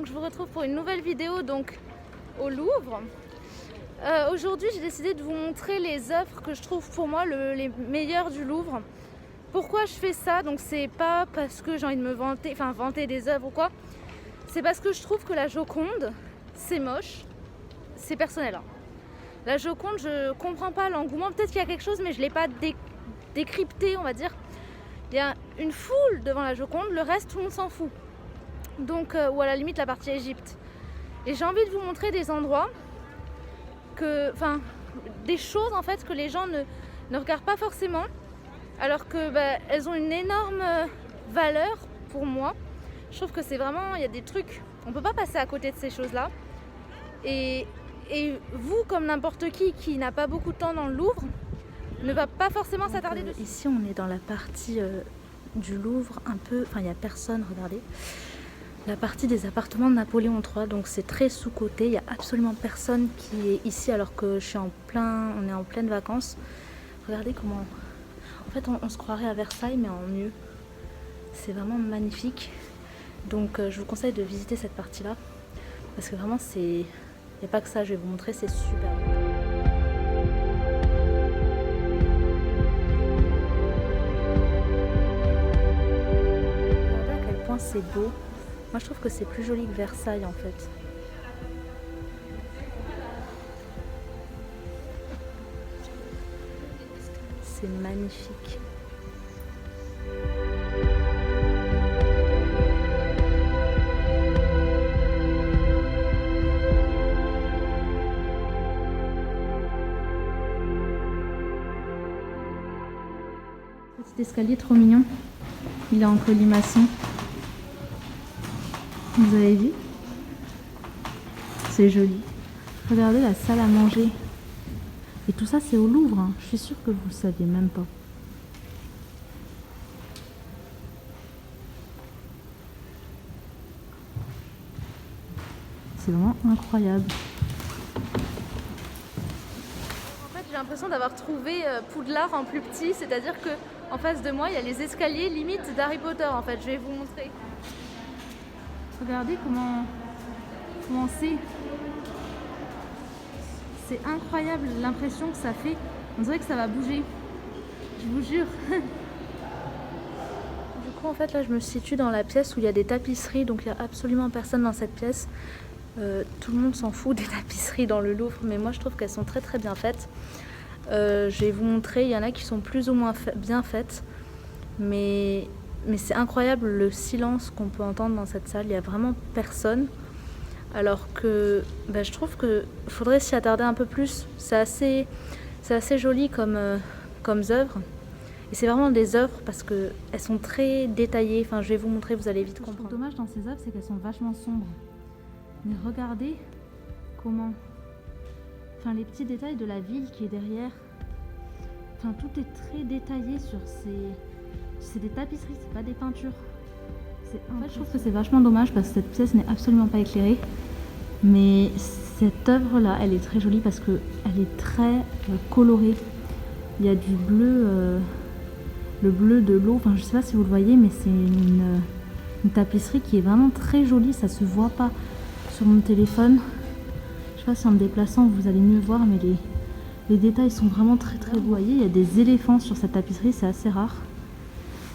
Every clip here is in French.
donc je vous retrouve pour une nouvelle vidéo donc au Louvre. Aujourd'hui j'ai décidé de vous montrer les œuvres que je trouve pour moi les meilleures du Louvre. Pourquoi je fais ça? Donc c'est pas parce que j'ai envie de me vanter des œuvres ou quoi. C'est parce que je trouve que la Joconde, c'est moche, c'est personnel. Hein. La Joconde, je comprends pas l'engouement. Peut-être qu'il y a quelque chose, mais je l'ai pas décrypté, on va dire. Il y a une foule devant la Joconde, le reste tout le monde s'en fout. Donc, ou à la limite la partie Égypte. Et j'ai envie de vous montrer des endroits des choses en fait que les gens ne regardent pas forcément, alors que elles ont une énorme valeur pour moi. Je trouve que c'est vraiment, il y a des trucs, on peut pas passer à côté de ces choses-là. Et vous, comme n'importe qui n'a pas beaucoup de temps dans le Louvre, ne va pas forcément s'attarder dessus. Ici, on est dans la partie du Louvre, un peu, enfin il n'y a personne, regardez. La partie des appartements de Napoléon III, donc c'est très sous-coté, il n'y a absolument personne qui est ici alors que on est en pleine vacances. Regardez comment, en fait on se croirait à Versailles mais en mieux. C'est vraiment magnifique, donc je vous conseille de visiter cette partie-là, parce que vraiment il n'y a pas que ça, je vais vous montrer, c'est super beau. Regardez à quel point c'est beau. Moi je trouve que c'est plus joli que Versailles en fait. C'est magnifique. Petit escalier trop mignon. Il est en colimaçon. Vous avez vu? C'est joli. Regardez la salle à manger. Et tout ça, c'est au Louvre. Hein. Je suis sûre que vous ne le saviez même pas. C'est vraiment incroyable. En fait, j'ai l'impression d'avoir trouvé Poudlard en plus petit. C'est-à-dire que en face de moi, il y a les escaliers limite d'Harry Potter. En fait, je vais vous montrer. Regardez comment c'est. C'est incroyable l'impression que ça fait. On dirait que ça va bouger. Je vous jure. Du coup, en fait, là, je me situe dans la pièce où il y a des tapisseries. Donc, il n'y a absolument personne dans cette pièce. Tout le monde s'en fout des tapisseries dans le Louvre. Mais moi, je trouve qu'elles sont très très bien faites. Je vais vous montrer. Il y en a qui sont plus ou moins bien faites. Mais c'est incroyable le silence qu'on peut entendre dans cette salle. Il n'y a vraiment personne. Alors que je trouve qu'il faudrait s'y attarder un peu plus. C'est assez joli comme œuvre. Et c'est vraiment des œuvres parce qu'elles sont très détaillées. Enfin, je vais vous montrer, vous allez vite comprendre. Ce qui est dommage dans ces œuvres, c'est qu'elles sont vachement sombres. Mais regardez comment... Enfin, les petits détails de la ville qui est derrière. Enfin, tout est très détaillé sur C'est des tapisseries, c'est pas des peintures. En fait, je trouve que c'est vachement dommage parce que cette pièce n'est absolument pas éclairée. Mais cette œuvre-là, elle est très jolie parce qu'elle est très colorée. Il y a du bleu, le bleu de l'eau. Enfin, je sais pas si vous le voyez, mais c'est une tapisserie qui est vraiment très jolie. Ça se voit pas sur mon téléphone. Je sais pas si en me déplaçant, vous allez mieux voir, mais les détails sont vraiment très très beaux. Vous voyez, il y a des éléphants sur cette tapisserie, c'est assez rare.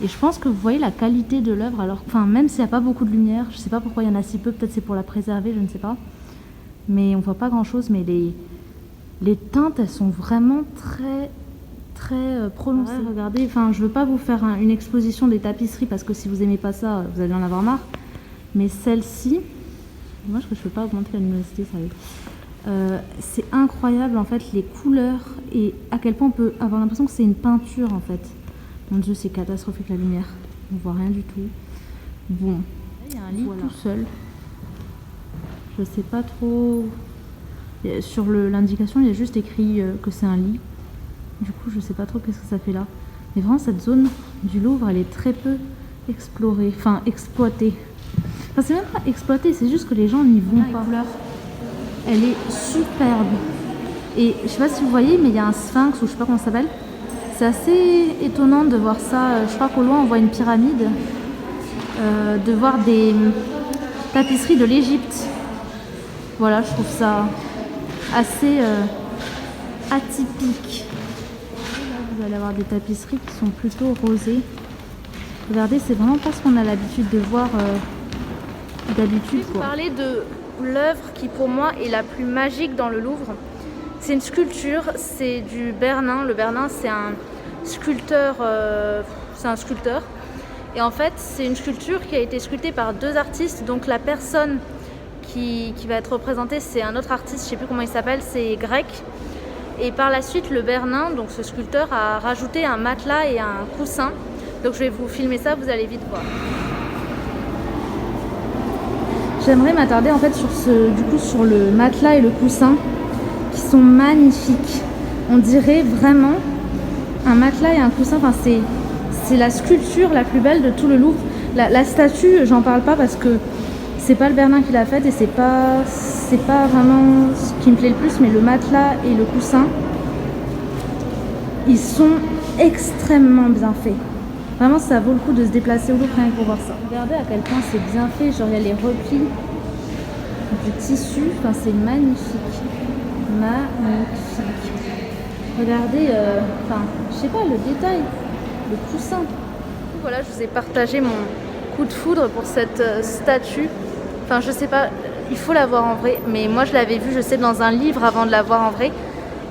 Et je pense que vous voyez la qualité de l'œuvre, alors, même s'il n'y a pas beaucoup de lumière, je ne sais pas pourquoi il y en a si peu, peut-être c'est pour la préserver, je ne sais pas. Mais on ne voit pas grand-chose, mais les teintes, elles sont vraiment très, très prononcées. Ouais, regardez, je ne veux pas vous faire une exposition des tapisseries, parce que si vous n'aimez pas ça, vous allez en avoir marre. Mais celle-ci, dommage que je ne peux pas augmenter la luminosité, ça c'est incroyable, en fait, les couleurs, et à quel point on peut avoir l'impression que c'est une peinture, en fait. Mon Dieu, c'est catastrophique la lumière. On voit rien du tout. Bon, il y a un lit tout seul. Je sais pas trop. Sur l'indication, il y a juste écrit que c'est un lit. Du coup, je sais pas trop qu'est-ce que ça fait là. Mais vraiment, cette zone du Louvre, elle est très peu explorée, exploitée. Enfin, c'est même pas exploité, c'est juste que les gens n'y vont pas. Couleur. Elle est superbe. Et je sais pas si vous voyez, mais il y a un sphinx ou je sais pas comment ça s'appelle. C'est assez étonnant de voir ça. Je crois qu'au loin on voit une pyramide, de voir tapisseries de l'Égypte. Voilà, je trouve ça assez atypique. Là, vous allez avoir des tapisseries qui sont plutôt rosées. Regardez, c'est vraiment pas ce qu'on a l'habitude de voir d'habitude. Je vais vous parler de l'œuvre qui pour moi est la plus magique dans le Louvre. C'est une sculpture, c'est du Bernin. Le Bernin, c'est un sculpteur. Et en fait, c'est une sculpture qui a été sculptée par 2 artistes. Donc la personne qui va être représentée, c'est un autre artiste, je ne sais plus comment il s'appelle, c'est grec. Et par la suite, le Bernin, donc ce sculpteur, a rajouté un matelas et un coussin. Donc je vais vous filmer ça, vous allez vite voir. J'aimerais m'attarder en fait sur le matelas et le coussin qui sont magnifiques. On dirait vraiment un matelas et un coussin. Enfin, c'est la sculpture la plus belle de tout le Louvre. La statue, j'en parle pas parce que c'est pas le Bernin qui l'a faite et c'est pas vraiment ce qui me plaît le plus, mais le matelas et le coussin, ils sont extrêmement bien faits. Vraiment, ça vaut le coup de se déplacer au Louvre rien que pour voir ça. Regardez à quel point c'est bien fait. Genre, il y a les replis du tissu. Enfin, c'est magnifique. Magnifique. Regardez, je sais pas, le détail, le coussin. Voilà, je vous ai partagé mon coup de foudre pour cette statue. Enfin, je sais pas, il faut la voir en vrai. Mais moi, je l'avais vue, je sais, dans un livre avant de la voir en vrai.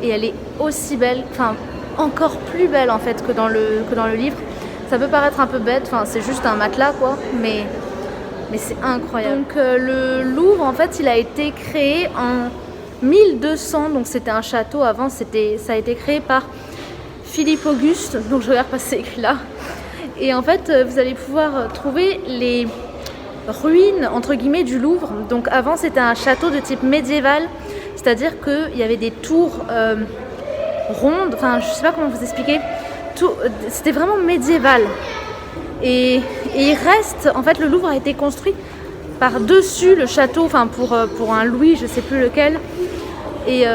Et elle est aussi belle, enfin, encore plus belle en fait que dans le livre. Ça peut paraître un peu bête, enfin c'est juste un matelas quoi, mais c'est incroyable. Donc le Louvre en fait il a été créé en 1200, donc c'était un château avant, ça a été créé par Philippe Auguste, donc je regarde pas c'est écrit là. Et en fait vous allez pouvoir trouver les ruines entre guillemets du Louvre. Donc avant c'était un château de type médiéval, c'est-à-dire qu'il y avait des tours rondes, enfin je sais pas comment vous expliquer. C'était vraiment médiéval et il reste, en fait le Louvre a été construit par-dessus le château, enfin pour un Louis, je sais plus lequel, et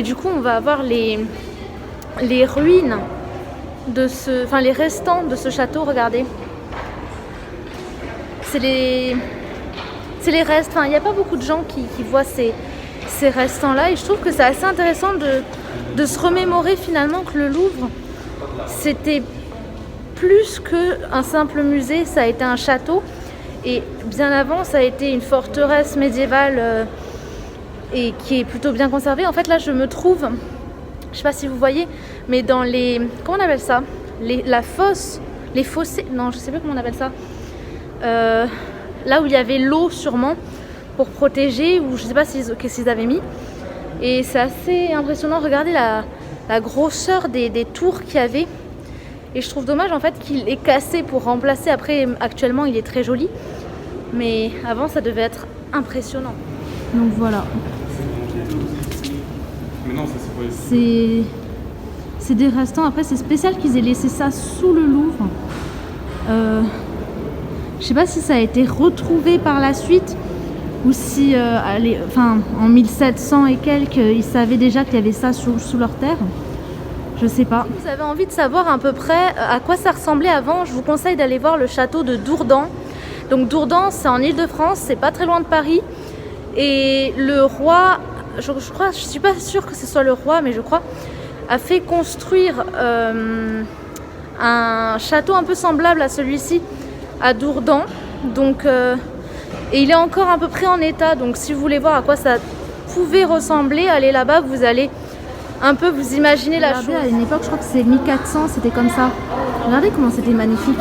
du coup on va avoir les ruines de les restants de ce château. Regardez, c'est les restes, enfin il n'y a pas beaucoup de gens qui voient ces restants là, et je trouve que c'est assez intéressant de se remémorer finalement que le Louvre c'était plus qu'un simple musée, ça a été un château et bien avant ça a été une forteresse médiévale et qui est plutôt bien conservée. En fait là je me trouve, je sais pas si vous voyez, mais dans les, comment on appelle ça, la fosse, les fossés, non je sais plus comment on appelle ça, là où il y avait l'eau sûrement pour protéger, ou je sais pas qu'est-ce qu'ils avaient mis, et c'est assez impressionnant. Regardez la grosseur des tours qu'il y avait. Et je trouve dommage en fait qu'il est cassé pour remplacer. Après, actuellement, il est très joli. Mais avant, ça devait être impressionnant. Donc voilà. C'est des restants. Après, c'est spécial qu'ils aient laissé ça sous le Louvre. Je sais pas si ça a été retrouvé par la suite ou si, en 1700 et quelques, ils savaient déjà qu'il y avait ça sous leur terre. Je sais pas. Si vous avez envie de savoir à peu près à quoi ça ressemblait avant, je vous conseille d'aller voir le château de Dourdan. Donc Dourdan, c'est en Île-de-France, c'est pas très loin de Paris. Et le roi, je suis pas sûre que ce soit le roi, mais je crois, a fait construire un château un peu semblable à celui-ci à Dourdan. Donc, et il est encore à peu près en état. Donc si vous voulez voir à quoi ça pouvait ressembler, allez là-bas, vous allez un peu vous imaginez la chose. À une époque, je crois que c'est 1400, c'était comme ça. Regardez comment c'était magnifique.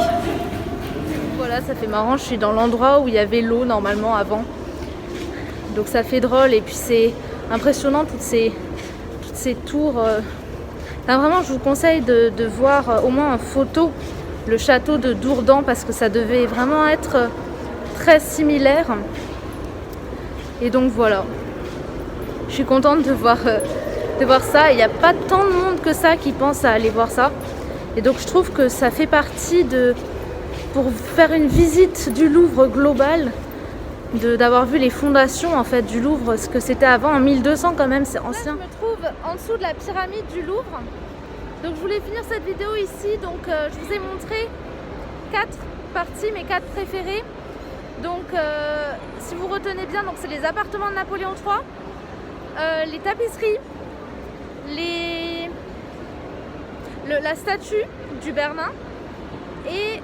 Voilà, ça fait marrant, je suis dans l'endroit où il y avait l'eau normalement avant. Donc ça fait drôle et puis c'est impressionnant toutes ces tours. Enfin, vraiment, je vous conseille de voir au moins en photo le château de Dourdan parce que ça devait vraiment être très similaire. Et donc voilà, je suis contente de voir ça. Il n'y a pas tant de monde que ça qui pense à aller voir ça. Et donc je trouve que ça fait partie pour faire une visite du Louvre global, d'avoir vu les fondations en fait du Louvre, ce que c'était avant en 1200 quand même, c'est ancien. Là, je me trouve en dessous de la pyramide du Louvre. Donc je voulais finir cette vidéo ici. Donc je vous ai montré 4 parties, mes 4 préférées. Donc si vous retenez bien, donc c'est les appartements de Napoléon III, les tapisseries, la statue du Bernin et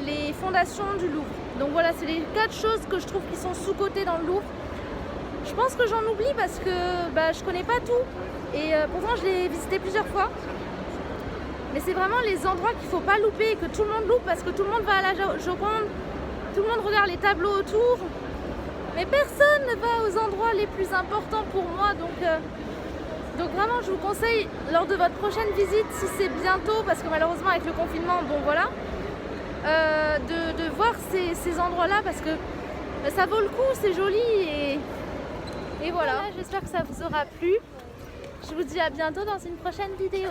les fondations du Louvre. Donc voilà, c'est les 4 choses que je trouve qui sont sous-cotées dans le Louvre. Je pense que j'en oublie parce que je connais pas tout et pourtant je l'ai visité plusieurs fois. Mais c'est vraiment les endroits qu'il faut pas louper et que tout le monde loupe parce que tout le monde va à la Joconde, tout le monde regarde les tableaux autour. Mais personne ne va aux endroits les plus importants pour moi. Donc vraiment, je vous conseille lors de votre prochaine visite, si c'est bientôt, parce que malheureusement avec le confinement, bon voilà, de voir ces endroits-là parce que ça vaut le coup, c'est joli et voilà. J'espère que ça vous aura plu. Je vous dis à bientôt dans une prochaine vidéo.